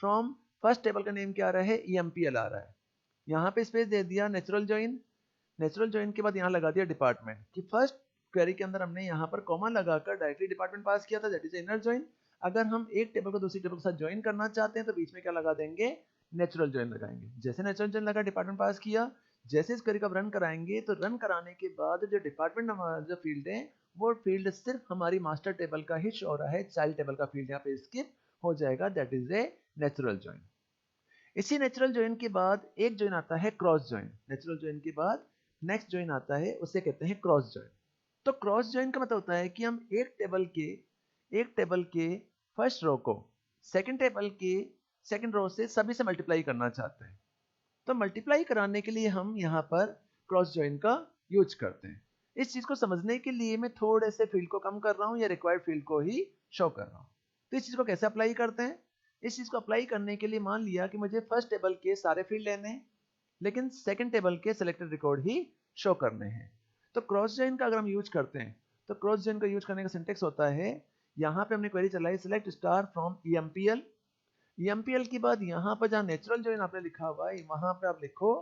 A: फ्रॉम फर्स्ट टेबल का नेम क्या आ रहा है? ईएमपीएल आ रहा है। यहाँ पे स्पेस दे दिया नेचुरल ज्वाइन, नेचुरल ज्वाइन के बाद यहाँ लगा दिया डिपार्टमेंट, कि फर्स्ट क्वेरी के अंदर हमने यहाँ पर कॉमा लगाकर डायरेक्टली डिपार्टमेंट पास किया था, दैट इज इनर ज्वाइन। अगर हम एक टेबल को दूसरी टेबल के साथ ज्वाइन करना चाहते हैं तो बीच में क्या लगा देंगे? नेचुरल ज्वाइन लगाएंगे। जैसे नेचुरल ज्वाइन लगा, डिपार्टमेंट पास किया, जैसे इस क्वेरी का रन कराएंगे तो रन कराने के बाद जो डिपार्टमेंट हमारा जो फील्ड है वो फील्ड सिर्फ हमारी मास्टर टेबल का ही शो हो रहा है, चाइल्ड टेबल का फील्ड यहाँ पे स्किप हो जाएगा, that is a natural join. इसी नेचुरल ज्वाइन के बाद एक ज्वाइन आता है क्रॉस ज्वाइन। नेचुरल ज्वाइन के बाद नेक्स्ट ज्वाइन आता है, उसे कहते हैं क्रॉस ज्वाइन। तो क्रॉस ज्वाइन का मतलब होता है कि हम एक टेबल के फर्स्ट रो को सेकंड टेबल के सेकंड रो से सभी से मल्टीप्लाई करना चाहते हैं। तो मल्टीप्लाई कराने के लिए हम यहाँ पर क्रॉस ज्वाइन का यूज करते हैं। इस चीज को समझने के लिए मैं थोड़े से फील्ड को कम कर रहा हूँ या रिक्वायर्ड फील्ड को ही शो कर रहा हूँ। तो इस चीज को कैसे अप्लाई करते हैं? इस चीज को अप्लाई करने के लिए मान लिया कि मुझे फर्स्ट टेबल के सारे फील्ड लेने हैं लेकिन सेकंड टेबल के सिलेक्टेड रिकॉर्ड ही शो करने हैं। तो क्रॉस ज्वाइन का अगर हम यूज करते हैं तो क्रॉस ज्वाइन का यूज करने का सिंटेक्स होता है, यहाँ पे हमने क्वेरी चलाई select star from EMPL, EMPL के बाद यहाँ पर जहाँ नेचुरल ज्वाइन आपने लिखा हुआ है वहां पे आप लिखो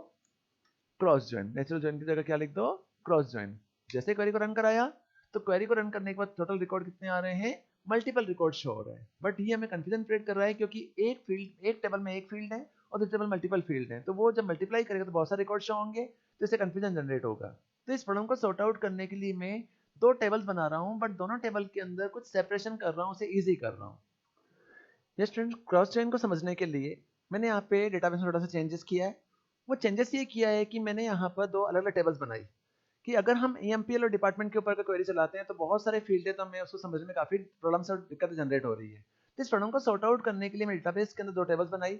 A: क्रॉस ज्वाइन। नेचुरल ज्वाइन की जगह क्या लिख दो? Cross join. जैसे क्वेरी को रन कराया तो क्वेरी को रन करने के बाद टोटल रिकॉर्ड कितने आ रहे हैं? मल्टीपल रिकॉर्ड शो हो रहे हैं। बट ये हमें कंफ्यूजन क्रिएट कर रहा है क्योंकि एक टेबल में एक फील्ड है और दूसरे टेबल मल्टीपल फील्ड है, तो वो जब मल्टीप्लाई करेगा तो बहुत सारे रिकॉर्ड शो होंगे, तो इससे कंफ्यूजन जनरेट होगा। तो इस प्रॉब्लम को सॉर्ट आउट करने के लिए मैं दो टेबल्स बना रहा हूँ बट दोनों टेबल के अंदर कुछ सेपरेशन कर रहा हूँ, उसे ईजी कर रहा हूँ। ये स्टूडेंट क्रॉस ज्वाइन को समझने के लिए मैंने यहाँ पे डेटाबेस में थोड़ा सा चेंजेस किया है। वो चेंजेस ये किया है कि मैंने यहाँ पर दो अलग अलग टेबल्स बनाई कि अगर हम EMPL और डिपार्टमेंट के ऊपर का क्वेरी चलाते हैं तो बहुत सारे फील्ड है, तो हमें उसको समझने में काफी प्रॉब्लम्स और दिक्कत जनरेट हो रही है। तो इस प्रॉब्लम को सॉर्ट आउट करने के लिए मैं डेटाबेस के अंदर दो टेबल्स बनाई।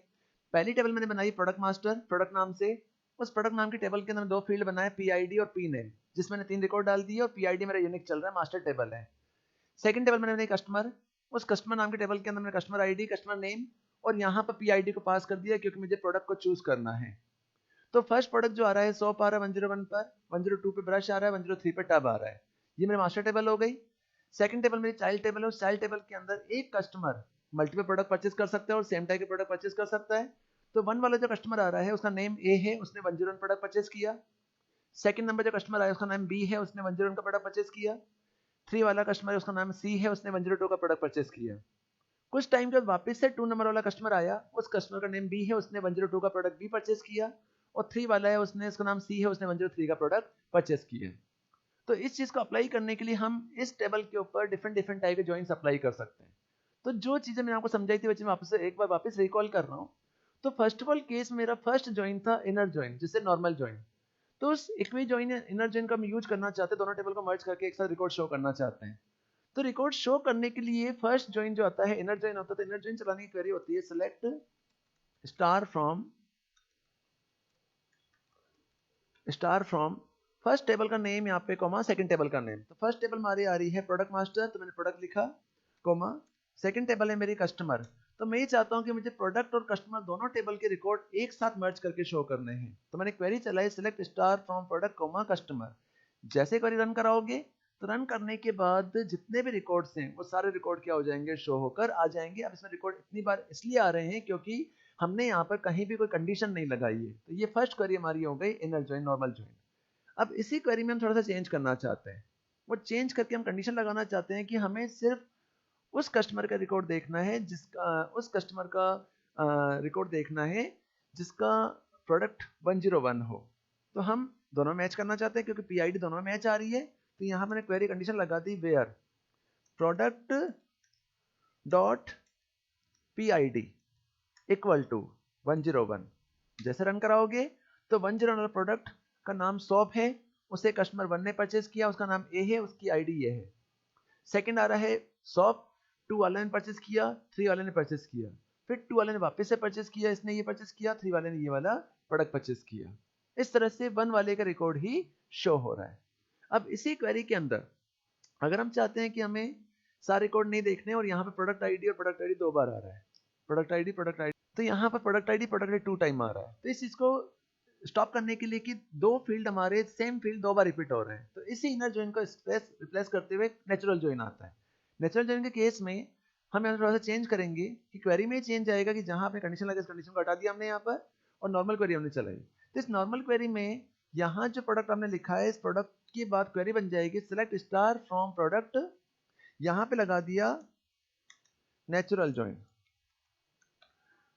A: पहली टेबल मैंने बनाई प्रोडक्ट मास्टर, प्रोडक्ट नाम से। उस प्रोडक्ट नाम की टेबल के अंदर दो फील्ड बनाए, PID और PNAME, जिसमें मैंने 3 रिकॉर्ड डाल दिए और PID मेरा यूनिक चल रहा है, मास्टर टेबल है। सेकंड टेबल मैंने बनाई कस्टमर। उस कस्टमर नाम की टेबल के अंदर मैंने कस्टमर ID, कस्टमर नेम और यहाँ पर PID को पास कर दिया क्योंकि मुझे प्रोडक्ट को चूज करना है। तो फर्स्ट प्रोडक्ट जो आ रहा है सोप आ रहा है 101 पर, 102 पे ब्रश आ रहा है, 103 पे टब आ रहा है। ये मेरी मास्टर टेबल हो गई। सेकंड टेबल मेरी चाइल्ड टेबल है। उस चाइल्ड टेबल के अंदर एक कस्टमर मल्टीपल प्रोडक्ट परचेज कर सकता है और सेम टाइप के प्रोडक्ट परचेज कर सकता है। तो 1 वाला जो कस्टमर आ रहा है उसका नेम A है, उसने 101 प्रोडक्ट परचेज किया। सेकंड नंबर जो कस्टमर आया उसका नाम B है, उसने 101 का प्रोडक्ट परचेज किया। 3 वाला कस्टमर है उसका नाम C है, उसने 102 का प्रोडक्ट परचेज किया। कुछ टाइम के बाद वापस से 2 नंबर वाला कस्टमर आया, उस कस्टमर का नेम B है, उसने 102 का प्रोडक्ट B परचेज किया। और 3 वाला है, उसने इसका नाम C है, उसने 103 का प्रोडक्ट परचेज किया। तो इस चीज को अप्लाई करने के लिए हम इस टेबल के ऊपर डिफरेंट डिफरेंट टाइप के जॉइंट्स अप्लाई कर सकते हैं। तो जो चीजें मैंने आपको समझाई थी बच्चे, मैं वापस एक बार वापस रिकॉल कर रहा हूँ। तो फर्स्ट ऑफ ऑल केस मेरा फर्स्ट जॉइंट था इनर जॉइंट, जिससे नॉर्मल जॉइंट। तो उस इक्वी जॉइंट या इनर जॉइंट का हम यूज करना चाहते हैं, दोनों टेबल को मर्ज करके एक साथ रिकॉर्ड शो करना चाहते हैं। तो रिकॉर्ड शो करने के लिए फर्स्ट जॉइन जो आता है इनर जॉइन होता है। तो इनर जॉइन चलाने की क्वेरी होती है select star from first table का नेम यहाँ पे कॉमा सेकंड टेबल का नेम। तो फर्स्ट टेबल हमारी आ रही है प्रोडक्ट मास्टर, तो मैंने प्रोडक्ट लिखा कॉमा। सेकंड टेबल है मेरी कस्टमर, तो मैं ये चाहता हूँ कि मुझे प्रोडक्ट और कस्टमर दोनों टेबल के रिकॉर्ड एक साथ मर्ज करके शो करने हैं। तो मैंने क्वेरी चलाई select star from product comma customer. जैसे क्वेरी रन कराओगे तो रन करने के बाद जितने भी रिकॉर्ड्स हैं वो सारे रिकॉर्ड क्या हो जाएंगे, शो होकर आ जाएंगे। अब इसमें रिकॉर्ड इतनी बार इसलिए आ रहे हैं क्योंकि हमने यहाँ पर कहीं भी कोई कंडीशन नहीं लगाई है। तो ये फर्स्ट क्वेरी हमारी हो गई इनर जॉइन नॉर्मल जॉइन। अब इसी क्वेरी में हम थोड़ा सा चेंज करना चाहते हैं। वो चेंज करके हम कंडीशन लगाना चाहते हैं कि हमें सिर्फ उस कस्टमर का रिकॉर्ड देखना है जिसका उस कस्टमर का रिकॉर्ड देखना है जिसका प्रोडक्ट 101 हो। तो हम दोनों मैच करना चाहते हैं क्योंकि PID दोनों में मैच आ रही है। तो यहाँ मैंने क्वेरी कंडीशन लगा दी where product dot PID equal to 101। जैसे रन कराओगे तो 101 प्रोडक्ट का नाम सॉप है, उसे कस्टमर 1 ने परचेज किया, उसका नाम A है, उसकी ID ये है। सेकंड आ रहा है सॉप, 2 वाले ने परचेज किया, 3 वाले ने परचेज किया, फिर 2 वाले ने वापस से परचेज किया, इसने ये परचेज किया, 3 वाले ने ये वाला प्रोडक्ट परचेज किया। इस तरह से 1 वाले का रिकॉर्ड ही शो हो रहा है। अब इसी क्वेरी के अंदर अगर हम चाहते हैं कि हमें सारे रिकॉर्ड नहीं देखने और यहाँ पे प्रोडक्ट ID और प्रोडक्ट ID 2 बार आ रहा है, प्रोडक्ट ID, तो यहाँ पर प्रोडक्ट ID 2 टाइम आ रहा है। तो इस चीज को स्टॉप करने के लिए कि दो फील्ड हमारे सेम फील्ड 2 बार रिपीट हो रहे हैं, तो इसी इनर जॉइन को रिप्लेस करते हुए नेचुरल जॉइन आता है। नेचुरल जॉइन के केस में हम यहाँ थोड़ा सा चेंज करेंगे कि क्वेरी में चेंज आएगा कि जहाँ पे कंडीशन लगे, इस कंडीशन को हटा दिया हमने यहाँ पर और नॉर्मल क्वेरी हमने चलाई। तो इस नॉर्मल क्वेरी में यहाँ जो प्रोडक्ट हमने लिखा है, इस प्रोडक्ट की बाद क्वेरी बन जाएगी सिलेक्ट स्टार फ्रॉम प्रोडक्ट, यहाँ पे लगा दिया natural join,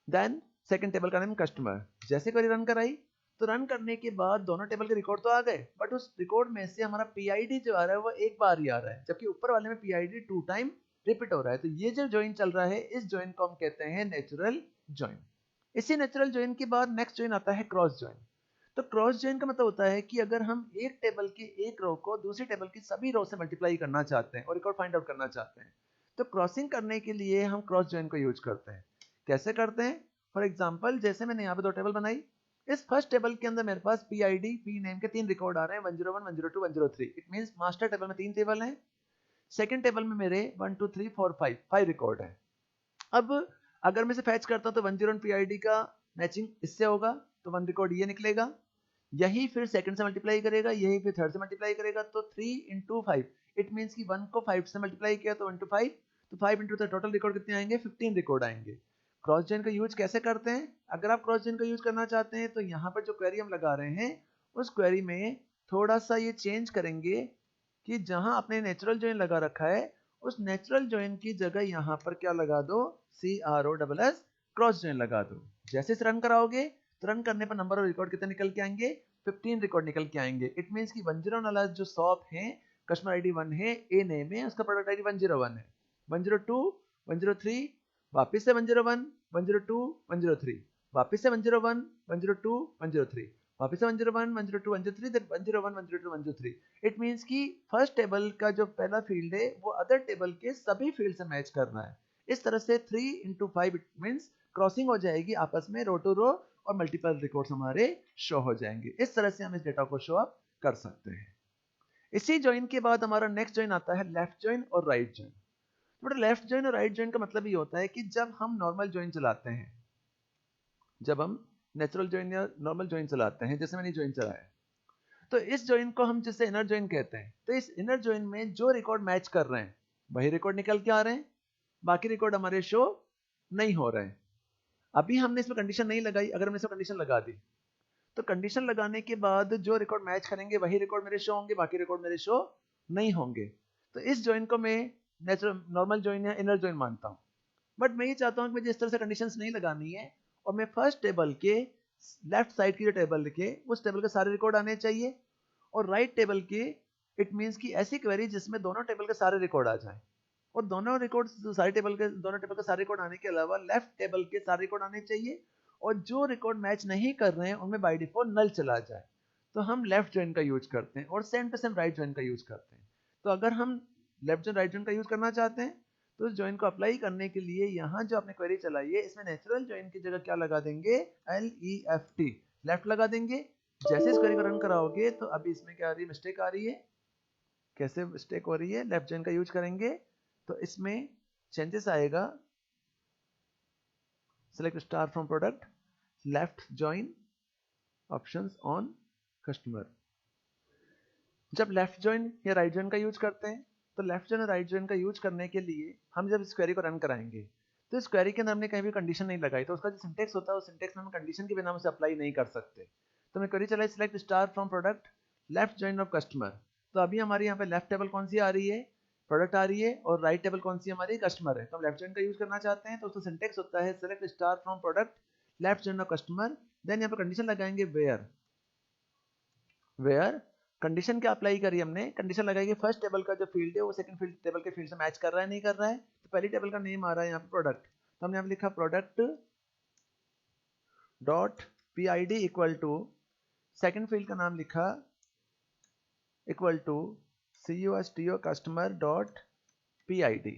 A: then second table का नाम कस्टमर। जैसे क्वेरी रन कराई तो रन करने के बाद दोनों टेबल के रिकॉर्ड तो आ गए, बट उस रिकॉर्ड में से हमारा PID जो आ रहा है वो एक बार ही आ रहा है, जबकि ऊपर वाले में PID 2 टाइम रिपीट हो रहा है। तो ये जो जॉइन चल रहा है, इस जॉइन को हम कहते हैं नेचुरल जॉइन। इसी नेचुरल जॉइन के बाद नेक्स्ट जॉइन आता है क्रॉस जॉइन। तो क्रॉस जॉइन का मतलब होता है कि अगर हम एक टेबल की एक रो को दूसरी टेबल की सभी रो से मल्टीप्लाई करना चाहते हैं और रिकॉर्ड फाइंड आउट करना चाहते हैं, तो क्रॉसिंग करने के लिए हम क्रॉस जॉइन को यूज करते हैं। कैसे करते हैं? फॉर एग्जाम्पल जैसे मैंने यहाँ पे 2 टेबल बनाई, इस फर्स्ट टेबल के अंदर मेरे पास PID PNAME के 3 रिकॉर्ड आ रहे हैं, 101 102 103। इट मींस मास्टर टेबल में 3 टेबल हैं, सेकंड टेबल में मेरे 1 2 3 4 5 रिकॉर्ड है। अब अगर मैं इसे फैच करता हूं तो 101 PID का मैचिंग इससे होगा, तो 1 रिकॉर्ड ये निकलेगा, यही फिर सेकंड से मल्टीप्लाई करेगा, यही फिर थर्ड से मल्टीप्लाई करेगा, तो 3 into 5। इट मींस कि 1 को 5 से मल्टीप्लाई किया तो 1 to 5, तो 5 into 3 टोटल रिकॉर्ड कितने आएंगे? 15 रिकॉर्ड आएंगे। क्रॉस जॉइन का यूज कैसे करते हैं? अगर आप क्रॉस जॉइन का यूज करना चाहते हैं तो यहाँ पर जो क्वेरी हम लगा रहे हैं उस क्वेरी में थोड़ा सा ये चेंज करेंगे कि जहां आपने नेचुरल जॉइन लगा रखा है उस नेचुरल जॉइन की जगह यहाँ पर क्या लगा दो? CROSS क्रॉस जॉइन लगा दो। जैसे इसे रन कराओगे तो रन करने पर नंबर ऑफ रिकॉर्ड कितने निकल के आएंगे? 15 रिकॉर्ड निकल के आएंगे। इट मींस कि 101 वाला जो शॉप है, कस्टमर ID 1 है, A नेम है, उसका प्रोडक्ट ID 101 है, 102 103, वापस से 101 102 103, वापस से 101 102 103, वापस से 101, 102, 103, देन 101, 102, 103। इट मीन्स कि फर्स्ट टेबल का जो पहला फील्ड है वो अदर टेबल के सभी फील्ड से मैच करना है। इस तरह से 3 into 5 इट मीन्स क्रॉसिंग हो जाएगी आपस में, रो टू रो, और मल्टीपल रिकॉर्ड्स हमारे शो हो जाएंगे। इस तरह से हम इस डेटा को शो अप कर सकते हैं। इसी ज्वाइन के बाद हमारा नेक्स्ट ज्वाइन आता है लेफ्ट ज्वाइन और राइट ज्वाइन। तो लेफ्ट ज्वाइन और राइट ज्वाइन का मतलब ये होता है कि जब हम नॉर्मल ज्वाइन चलाते हैं, जब हम नेचुरल ज्वाइन या नॉर्मल ज्वाइन चलाते हैं, जैसे मैंने ज्वाइन चलाया, तो इस ज्वाइन को हम जैसे इनर ज्वाइन कहते हैं। तो इस इनर ज्वाइन में जो रिकॉर्ड मैच कर रहे हैं वही रिकॉर्ड निकल के आ रहे हैं, बाकी रिकॉर्ड हमारे शो नहीं हो रहे हैं। अभी हमने इसमें कंडीशन नहीं लगाई, अगर हमने इसमें कंडीशन लगा दी तो कंडीशन लगाने के बाद जो रिकॉर्ड मैच करेंगे वही रिकॉर्ड मेरे शो होंगे, बाकी रिकॉर्ड मेरे शो नहीं होंगे। तो इस ज्वाइन को मैं नेचुरल नॉर्मल ज्वाइन या इनर ज्वाइन मानता हूं। बट मैं ये चाहता हूं कि मुझे इस तरह से कंडीशंस नहीं लगानी है, और मैं फर्स्ट टेबल के लेफ्ट साइड की जो टेबल लिखे उस टेबल के सारे रिकॉर्ड आने चाहिए, और राइट टेबल के इट मीन्स कि ऐसी क्वेरी जिसमें दोनों टेबल के सारे रिकॉर्ड आ जाए, और दोनों रिकॉर्ड सारे टेबल के दोनों टेबल के सारे रिकॉर्ड आने के अलावा लेफ्ट टेबल के सारे रिकॉर्ड आने चाहिए, और जो रिकॉर्ड मैच नहीं कर रहे हैं उनमें बाय डिफॉल्ट नल चला जाए। तो हम लेफ्ट ज्वाइन का यूज करते हैं, और same to same right join का यूज करते हैं। तो अगर हम लेफ्ट ज्वाइन राइट ज्वाइन का यूज करना चाहते हैं तो इस ज्वाइन को अप्लाई करने के लिए यहाँ जो आपने क्वेरी चलाई है इसमें नेचुरल ज्वाइन की जगह क्या लगा देंगे, LEFT, लेफ्ट लगा देंगे। जैसे इस क्वेरी को रन कराओगे तो अभी इसमें क्या आ रही है, मिस्टेक आ रही है। कैसे मिस्टेक हो रही है, लेफ्ट ज्वाइन का यूज करेंगे तो इसमें चेंजेस आएगा, select star from product, left join, options on customer. जब लेफ्ट ज्वाइन या राइट ज्वाइन का यूज करते हैं तो लेफ्ट ज्वाइन और राइट ज्वाइन का यूज करने के लिए हम जब इस क्वेरी को रन कराएंगे तो इस क्वेरी के अंदर हमने कहीं भी कंडीशन नहीं लगाई, तो उसका जो सिंटेक्स होता है उस सिंटेक्स में हम कंडीशन के बिना उसे अप्लाई नहीं कर सकते। तो मैं क्वेरी चलाई select star from product, left join of customer. तो अभी हमारे यहाँ पे लेफ्ट टेबल कौन सी आ रही है, प्रोडक्ट आ रही है, और राइट टेबल कौन सी हमारी, कस्टमर है। तो हम लेफ्ट ज्वाइन का यूज करना चाहते हैं तो उसका सिंटेक्स होता है select star from product, left join of customer, then यहाँ पे कंडीशन लगाएंगे वेयर। वेयर कंडीशन क्या अप्लाई करी हमने, कंडीशन लगाई कि फर्स्ट टेबल का जो फील्ड है वो सेकंड फील्ड टेबल के फील्ड से मैच कर रहा है नहीं कर रहा है। तो पहली टेबल का नेम आ रहा है यहाँ पे प्रोडक्ट, तो हमने यहाँ पे लिखा product dot PID equal to, second field का नाम लिखा equal to CUSTO customer dot PID।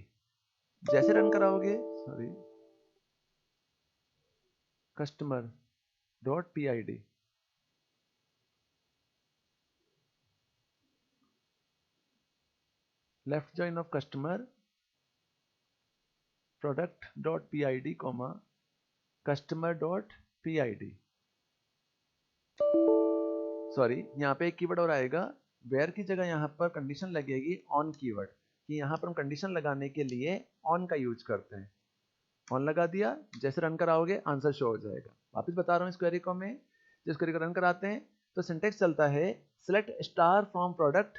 A: जैसे रन कराओगे, sorry, customer dot PID, left join of customer product dot PID comma customer dot PID। Sorry, यहाँ पे एक कीवर्ड और आएगा, वेयर की जगह यहाँ पर कंडीशन लगेगी ऑन कीवर्ड, कि यहाँ पर हम कंडीशन लगाने के लिए ऑन का यूज करते हैं। ऑन लगा दिया, जैसे रन कराओगे आंसर शो हो जाएगा। वापस बता रहा हूँ इस क्वेरी को, मैं जिस क्वेरी को रन कराते हैं तो सिंटेक्स चलता है select star from product,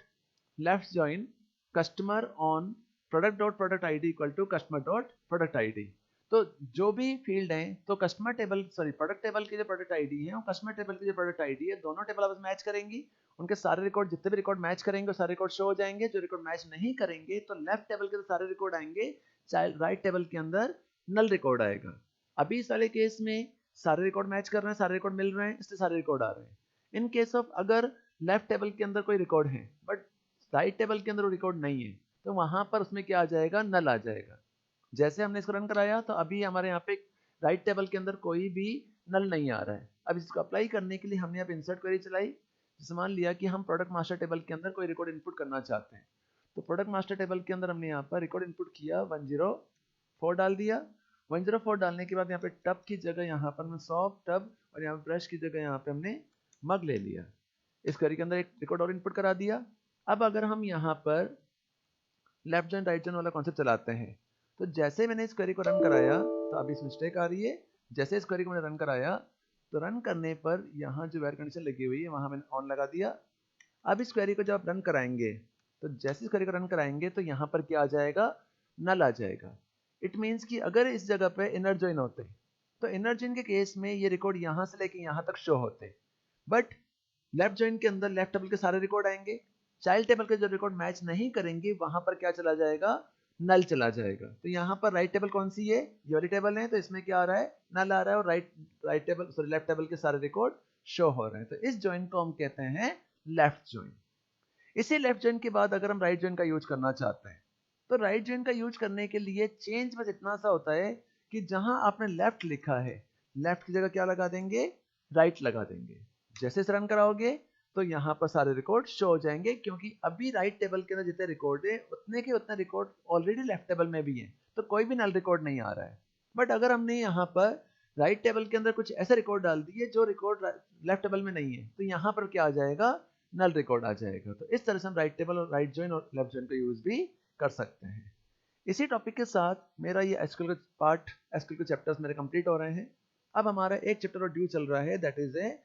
A: left join customer on product dot product ID equal to customer dot product ID। तो जो भी फील्ड है, तो customer table sorry product table की जो प्रोडक्ट ID है और कस्टमर टेबल की जो प्रोडक्ट ID है, दोनों टेबल आपस में मैच करेंगी। उनके सारे रिकॉर्ड, जितने भी रिकॉर्ड मैच करेंगे वो सारे रिकॉर्ड शो हो जाएंगे। जो रिकॉर्ड मैच नहीं करेंगे तो लेफ्ट टेबल के तो सारे रिकॉर्ड आएंगे, चाइल्ड राइट टेबल के अंदर नल रिकॉर्ड आएगा। अभी इस वाले केस में सारे रिकॉर्ड मैच कर रहे हैं, सारे रिकॉर्ड मिल रहे हैं, इसलिए सारे रिकॉर्ड आ रहे हैं। इन केस ऑफ अगर लेफ्ट टेबल के अंदर कोई रिकॉर्ड है बट राइट टेबल के अंदर वो रिकॉर्ड नहीं है, तो वहां पर उसमें क्या आ जाएगा, नल आ जाएगा। जैसे हमने इसको रन कराया तो अभी हमारे यहाँ पे राइट टेबल के अंदर कोई भी नल नहीं आ रहा है। अब इसको अप्लाई करने के लिए हमने यहाँ पे इंसर्ट क्वेरी चलाई, जैसे मान लिया कि हम प्रोडक्ट मास्टर टेबल के अंदर कोई रिकॉर्ड इनपुट करना चाहते हैं। तो प्रोडक्ट मास्टर टेबल के अंदर हमने यहाँ पर रिकॉर्ड इनपुट किया, 104 डाल दिया। 104 डालने के बाद यहाँ पे टब की जगह यहाँ पर हमने सॉफ्ट टब, और यहाँ पे ब्रश की जगह यहाँ पे हमने मग ले लिया। इस क्वेरी के अंदर एक रिकॉर्ड और इनपुट करा दिया। अब अगर हम यहाँ पर लेफ्ट जॉइन राइट जॉइन वाला कॉन्सेप्ट चलाते हैं, तो जैसे मैंने इस क्वेरी को रन कराया तो अभी इस मिस्टेक आ रही है। जैसे इस क्वेरी को मैंने रन कराया तो रन करने पर यहाँ जो वेयर कंडीशन लगी हुई है वहां मैंने ऑन लगा दिया। अब इस क्वेरी को जब आप रन कराएंगे तो जैसे इस क्वेरी को रन कराएंगे तो यहाँ पर क्या आ जाएगा, नल आ जाएगा। इट मीन्स कि अगर इस जगह पे इनर जॉइन होते तो इनर जॉइन के केस में ये रिकॉर्ड यहाँ से लेके यहाँ तक शो होते, बट लेफ्ट जॉइन के अंदर लेफ्ट टेबल के सारे रिकॉर्ड आएंगे, चाइल्ड टेबल के जो रिकॉर्ड मैच नहीं करेंगे वहां पर क्या चला जाएगा, नल चला जाएगा। तो यहाँ पर राइट टेबल कौन सी है, ये वाली टेबल है, तो इसमें क्या आ रहा है, नल आ रहा है, और right table sorry left table के सारे रिकॉर्ड शो हो रहे हैं। तो इस ज्वाइन को हम कहते हैं लेफ्ट ज्वाइन। इसी लेफ्ट ज्वाइन के बाद अगर हम राइट ज्वाइन का यूज करना चाहते हैं, तो राइट ज्वाइन का यूज करने के लिए चेंज बस इतना सा होता है कि जहां आपने लेफ्ट लिखा है, लेफ्ट की जगह क्या लगा देंगे, राइट लगा देंगे। जैसे इसे रन कराओगे तो यहाँ पर सारे रिकॉर्ड शो हो जाएंगे, क्योंकि अभी राइट टेबल के अंदर जितने रिकॉर्ड है उतने के उतने रिकॉर्ड ऑलरेडी लेफ्ट टेबल में भी हैं, तो कोई भी नल रिकॉर्ड नहीं आ रहा है। बट अगर हमने यहाँ पर राइट टेबल के अंदर कुछ ऐसे रिकॉर्ड डाल दिए जो रिकॉर्ड लेफ्ट टेबल में नहीं है, तो यहाँ पर क्या आ जाएगा, नल रिकॉर्ड आ जाएगा। तो इस तरह से हम राइट टेबल और राइट ज्वाइन और लेफ्ट ज्वाइन का यूज भी कर सकते हैं। इसी टॉपिक के साथ मेरा ये एसक्यूएल का पार्ट, एसक्यूएल के चैप्टर्स मेरे कंप्लीट हो रहे हैं। अब हमारा एक चैप्टर और ड्यू चल रहा है, that is a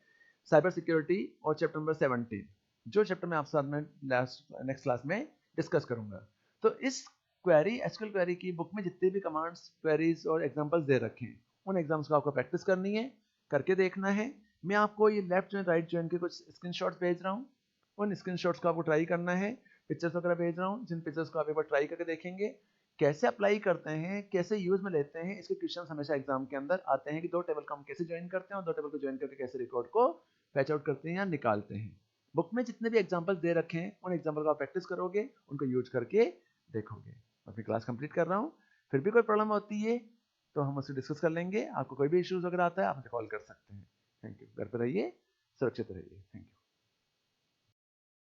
A: cyber security, और चैप्टर नंबर 17, जो चैप्टर मैं आपके साथ में नेक्स्ट क्लास में डिस्कस करूंगा। तो इस क्वेरी, एसक्यूएल क्वेरी की बुक में जितने भी कमांड्स, क्वेरीज और एग्जांपल्स दे रखे हैं, उन एग्जाम्स को आपको प्रैक्टिस करनी है, करके देखना है। मैं आपको ये लेफ्ट ज्वाइन राइट ज्वाइन के कुछ स्क्रीनशॉट्स भेज रहा हूँ, उन स्क्रीनशॉट्स को आपको ट्राई करना है। पिक्चर्स वगैरह भेज रहा हूँ, जिन पिक्चर्स को आप एक बार ट्राई करके देखेंगे कैसे अप्लाई करते हैं, कैसे यूज में लेते हैं। इसके क्वेश्चन हमेशा एग्जाम के अंदर आते हैं कि दो टेबल को हम कैसे ज्वाइन करते हैं और दो टेबल को ज्वाइन करके कैसे रिकॉर्ड को फैच आउट करते हैं या निकालते हैं। बुक में जितने भी एग्जाम्पल्स दे रखे हैं उन एग्जाम्पल को आप प्रैक्टिस करोगे, उनको यूज करके देखोगे। अपनी क्लास कंप्लीट कर रहा हूँ, फिर भी कोई प्रॉब्लम होती है तो हम उससे डिस्कस कर लेंगे। आपको कोई भी इश्यूज वगैरह आता है आप मुझे कॉल कर सकते हैं। Thank you. घर पर रहिए, सुरक्षित रहिए। Thank you.